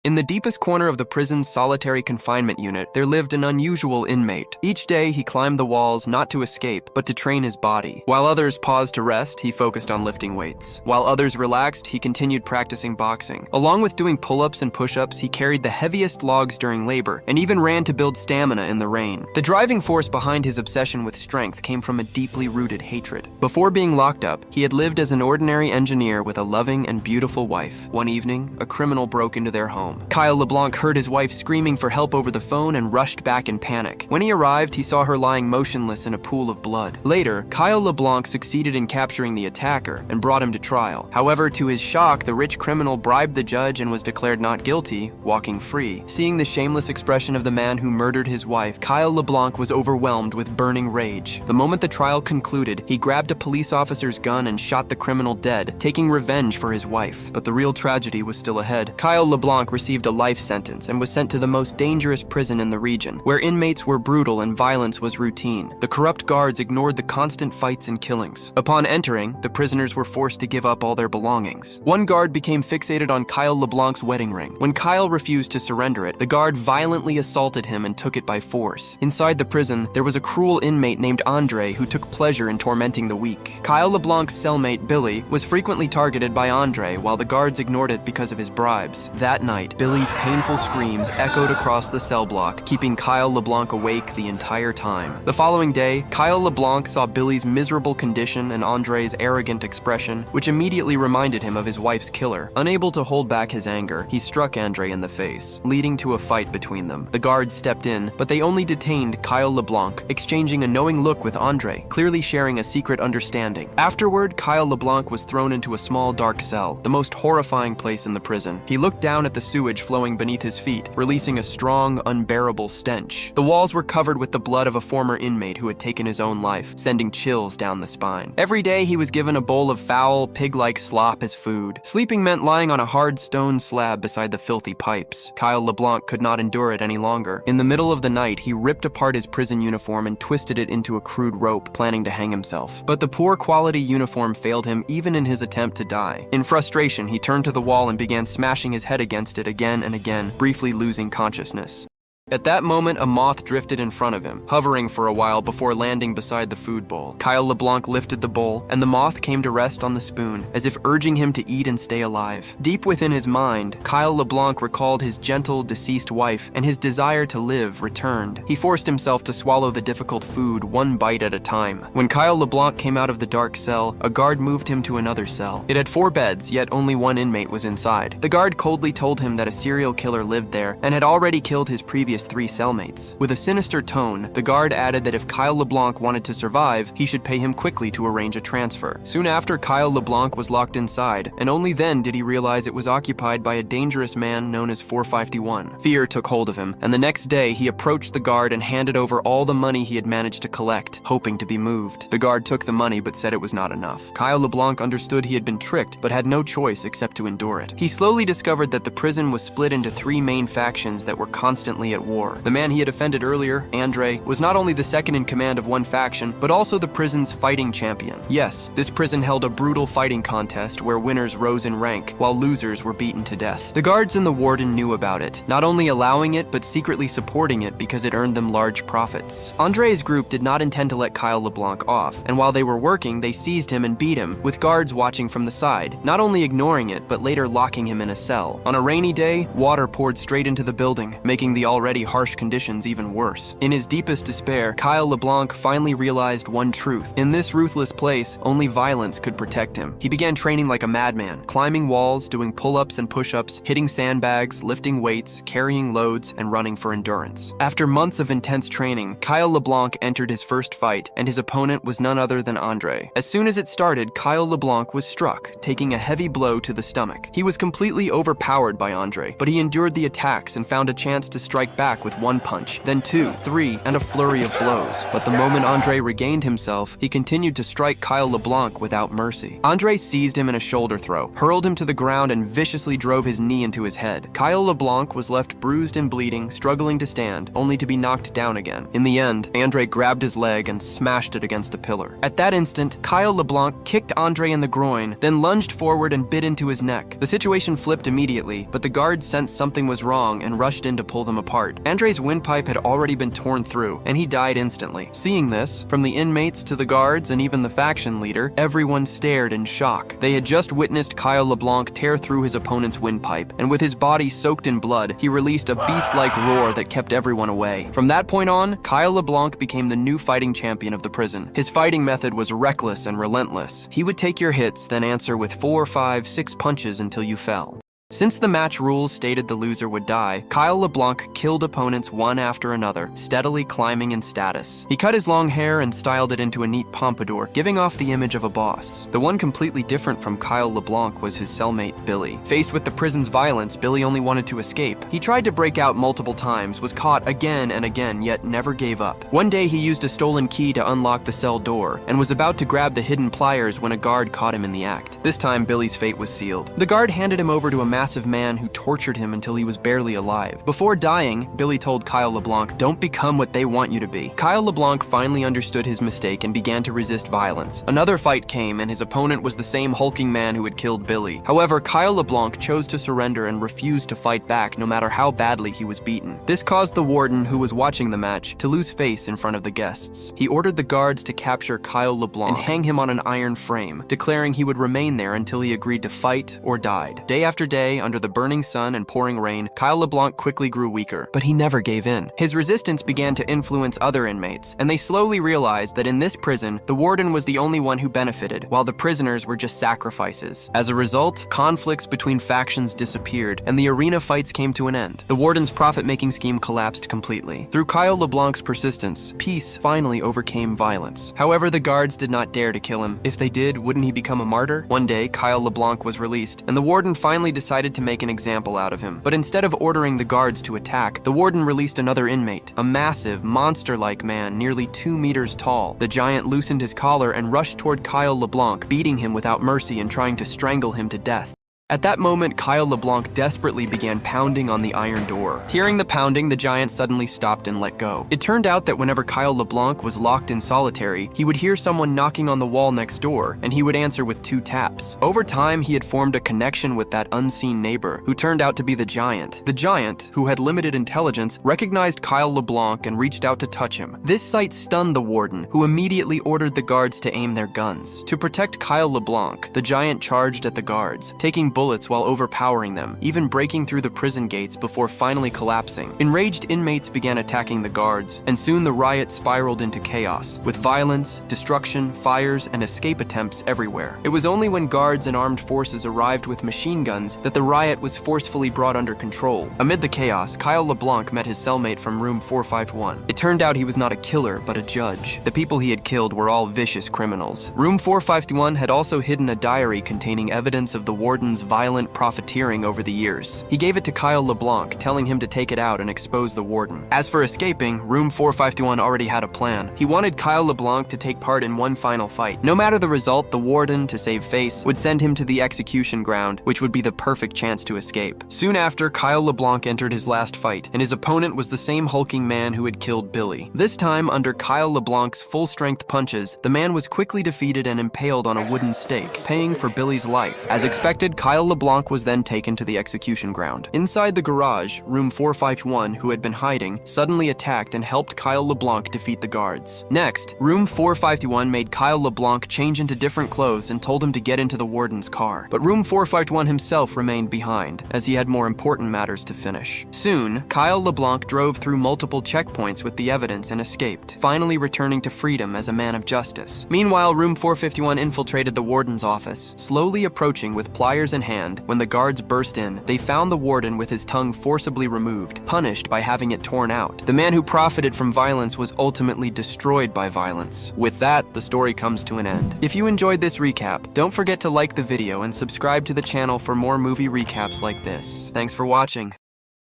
In the deepest corner of the prison's solitary confinement unit, there lived an unusual inmate. Each day, he climbed the walls not to escape, but to train his body. While others paused to rest, he focused on lifting weights. While others relaxed, he continued practicing boxing. Along with doing pull-ups and push-ups, he carried the heaviest logs during labor, and even ran to build stamina in the rain. The driving force behind his obsession with strength came from a deeply rooted hatred. Before being locked up, he had lived as an ordinary engineer with a loving and beautiful wife. One evening, a criminal broke into their home. Kyle LeBlanc heard his wife screaming for help over the phone and rushed back in panic. When he arrived, he saw her lying motionless in a pool of blood. Later, Kyle LeBlanc succeeded in capturing the attacker and brought him to trial. However, to his shock, the rich criminal bribed the judge and was declared not guilty, walking free. Seeing the shameless expression of the man who murdered his wife, Kyle LeBlanc was overwhelmed with burning rage. The moment the trial concluded, he grabbed a police officer's gun and shot the criminal dead, taking revenge for his wife. But the real tragedy was still ahead. Kyle LeBlanc received a life sentence and was sent to the most dangerous prison in the region, where inmates were brutal and violence was routine. The corrupt guards ignored the constant fights and killings. Upon entering, the prisoners were forced to give up all their belongings. One guard became fixated on Kyle LeBlanc's wedding ring. When Kyle refused to surrender it, the guard violently assaulted him and took it by force. Inside the prison, there was a cruel inmate named Andre who took pleasure in tormenting the weak. Kyle LeBlanc's cellmate, Billy, was frequently targeted by Andre while the guards ignored it because of his bribes. That night, Billy's painful screams echoed across the cell block, keeping Kyle LeBlanc awake the entire time. The following day, Kyle LeBlanc saw Billy's miserable condition and Andre's arrogant expression, which immediately reminded him of his wife's killer. Unable to hold back his anger, he struck Andre in the face, leading to a fight between them. The guards stepped in, but they only detained Kyle LeBlanc, exchanging a knowing look with Andre, clearly sharing a secret understanding. Afterward, Kyle LeBlanc was thrown into a small dark cell, the most horrifying place in the prison. He looked down at the sewage flowing beneath his feet, releasing a strong, unbearable stench. The walls were covered with the blood of a former inmate who had taken his own life, sending chills down the spine. Every day he was given a bowl of foul, pig-like slop as food. Sleeping meant lying on a hard stone slab beside the filthy pipes. Kyle LeBlanc could not endure it any longer. In the middle of the night, he ripped apart his prison uniform and twisted it into a crude rope, planning to hang himself. But the poor quality uniform failed him even in his attempt to die. In frustration, he turned to the wall and began smashing his head against it again and again, briefly losing consciousness. At that moment, a moth drifted in front of him, hovering for a while before landing beside the food bowl. Kyle LeBlanc lifted the bowl, and the moth came to rest on the spoon, as if urging him to eat and stay alive. Deep within his mind, Kyle LeBlanc recalled his gentle, deceased wife, and his desire to live returned. He forced himself to swallow the difficult food one bite at a time. When Kyle LeBlanc came out of the dark cell, a guard moved him to another cell. It had 4 beds, yet only one inmate was inside. The guard coldly told him that a serial killer lived there, and had already killed his previous 3 cellmates. With a sinister tone, the guard added that if Kyle LeBlanc wanted to survive, he should pay him quickly to arrange a transfer. Soon after, Kyle LeBlanc was locked inside, and only then did he realize it was occupied by a dangerous man known as 451. Fear took hold of him, and the next day he approached the guard and handed over all the money he had managed to collect, hoping to be moved. The guard took the money but said it was not enough. Kyle LeBlanc understood he had been tricked, but had no choice except to endure it. He slowly discovered that the prison was split into 3 main factions that were constantly at war. The man he had offended earlier, Andre, was not only the second in command of one faction, but also the prison's fighting champion. Yes, this prison held a brutal fighting contest where winners rose in rank, while losers were beaten to death. The guards and the warden knew about it, not only allowing it, but secretly supporting it because it earned them large profits. Andre's group did not intend to let Kyle LeBlanc off, and while they were working, they seized him and beat him, with guards watching from the side, not only ignoring it, but later locking him in a cell. On a rainy day, water poured straight into the building, making the already harsh conditions even worse. In his deepest despair, Kyle LeBlanc finally realized one truth. In this ruthless place, only violence could protect him. He began training like a madman, climbing walls, doing pull-ups and push-ups, hitting sandbags, lifting weights, carrying loads, and running for endurance. After months of intense training, Kyle LeBlanc entered his first fight, and his opponent was none other than Andre. As soon as it started, Kyle LeBlanc was struck, taking a heavy blow to the stomach. He was completely overpowered by Andre, but he endured the attacks and found a chance to strike back with one punch, then two, three, and a flurry of blows. But the moment Andre regained himself, he continued to strike Kyle LeBlanc without mercy. Andre seized him in a shoulder throw, hurled him to the ground, and viciously drove his knee into his head. Kyle LeBlanc was left bruised and bleeding, struggling to stand, only to be knocked down again. In the end, Andre grabbed his leg and smashed it against a pillar. At that instant, Kyle LeBlanc kicked Andre in the groin, then lunged forward and bit into his neck. The situation flipped immediately, but the guards sensed something was wrong and rushed in to pull them apart. Andre's windpipe had already been torn through, and he died instantly. Seeing this, from the inmates to the guards and even the faction leader, everyone stared in shock. They had just witnessed Kyle LeBlanc tear through his opponent's windpipe, and with his body soaked in blood, he released a beast-like roar that kept everyone away. From that point on, Kyle LeBlanc became the new fighting champion of the prison. His fighting method was reckless and relentless. He would take your hits, then answer with 4, 5, 6 punches until you fell. Since the match rules stated the loser would die, Kyle LeBlanc killed opponents one after another, steadily climbing in status. He cut his long hair and styled it into a neat pompadour, giving off the image of a boss. The one completely different from Kyle LeBlanc was his cellmate, Billy. Faced with the prison's violence, Billy only wanted to escape. He tried to break out multiple times, was caught again and again, yet never gave up. One day he used a stolen key to unlock the cell door, and was about to grab the hidden pliers when a guard caught him in the act. This time, Billy's fate was sealed. The guard handed him over to a massive man who tortured him until he was barely alive. Before dying, Billy told Kyle LeBlanc, "Don't become what they want you to be." Kyle LeBlanc finally understood his mistake and began to resist violence. Another fight came, and his opponent was the same hulking man who had killed Billy. However, Kyle LeBlanc chose to surrender and refused to fight back no matter how badly he was beaten. This caused the warden, who was watching the match, to lose face in front of the guests. He ordered the guards to capture Kyle LeBlanc and hang him on an iron frame, declaring he would remain there until he agreed to fight or died. Day after day, under the burning sun and pouring rain, Kyle LeBlanc quickly grew weaker, but he never gave in. His resistance began to influence other inmates, and they slowly realized that in this prison, the warden was the only one who benefited, while the prisoners were just sacrifices. As a result, conflicts between factions disappeared, and the arena fights came to an end. The warden's profit-making scheme collapsed completely. Through Kyle LeBlanc's persistence, peace finally overcame violence. However, the guards did not dare to kill him. If they did, wouldn't he become a martyr? One day, Kyle LeBlanc was released, and the warden finally decided to make an example out of him. But instead of ordering the guards to attack, the warden released another inmate, a massive, monster-like man nearly 2 meters tall. The giant loosened his collar and rushed toward Kyle LeBlanc, beating him without mercy and trying to strangle him to death. At that moment, Kyle LeBlanc desperately began pounding on the iron door. Hearing the pounding, the giant suddenly stopped and let go. It turned out that whenever Kyle LeBlanc was locked in solitary, he would hear someone knocking on the wall next door, and he would answer with 2 taps. Over time, he had formed a connection with that unseen neighbor, who turned out to be the giant. The giant, who had limited intelligence, recognized Kyle LeBlanc and reached out to touch him. This sight stunned the warden, who immediately ordered the guards to aim their guns. To protect Kyle LeBlanc, the giant charged at the guards, taking bullets while overpowering them, even breaking through the prison gates before finally collapsing. Enraged inmates began attacking the guards, and soon the riot spiraled into chaos, with violence, destruction, fires, and escape attempts everywhere. It was only when guards and armed forces arrived with machine guns that the riot was forcefully brought under control. Amid the chaos, Kyle LeBlanc met his cellmate from room 451. It turned out he was not a killer, but a judge. The people he had killed were all vicious criminals. Room 451 had also hidden a diary containing evidence of the warden's violent profiteering over the years. He gave it to Kyle LeBlanc, telling him to take it out and expose the warden. As for escaping, room 451 already had a plan. He wanted Kyle LeBlanc to take part in one final fight. No matter the result, the warden, to save face, would send him to the execution ground, which would be the perfect chance to escape. Soon after, Kyle LeBlanc entered his last fight, and his opponent was the same hulking man who had killed Billy. This time, under Kyle LeBlanc's full-strength punches, the man was quickly defeated and impaled on a wooden stake, paying for Billy's life. As expected, Kyle LeBlanc was then taken to the execution ground. Inside the garage, room 451, who had been hiding, suddenly attacked and helped Kyle LeBlanc defeat the guards. Next, room 451 made Kyle LeBlanc change into different clothes and told him to get into the warden's car. But room 451 himself remained behind, as he had more important matters to finish. Soon, Kyle LeBlanc drove through multiple checkpoints with the evidence and escaped, finally returning to freedom as a man of justice. Meanwhile, room 451 infiltrated the warden's office, slowly approaching with pliers in hand. When the guards burst in, they found the warden with his tongue forcibly removed, punished by having it torn out. The man who profited from violence was ultimately destroyed by violence. With that, the story comes to an end. If you enjoyed this recap, don't forget to like the video and subscribe to the channel for more movie recaps like this. Thanks for watching.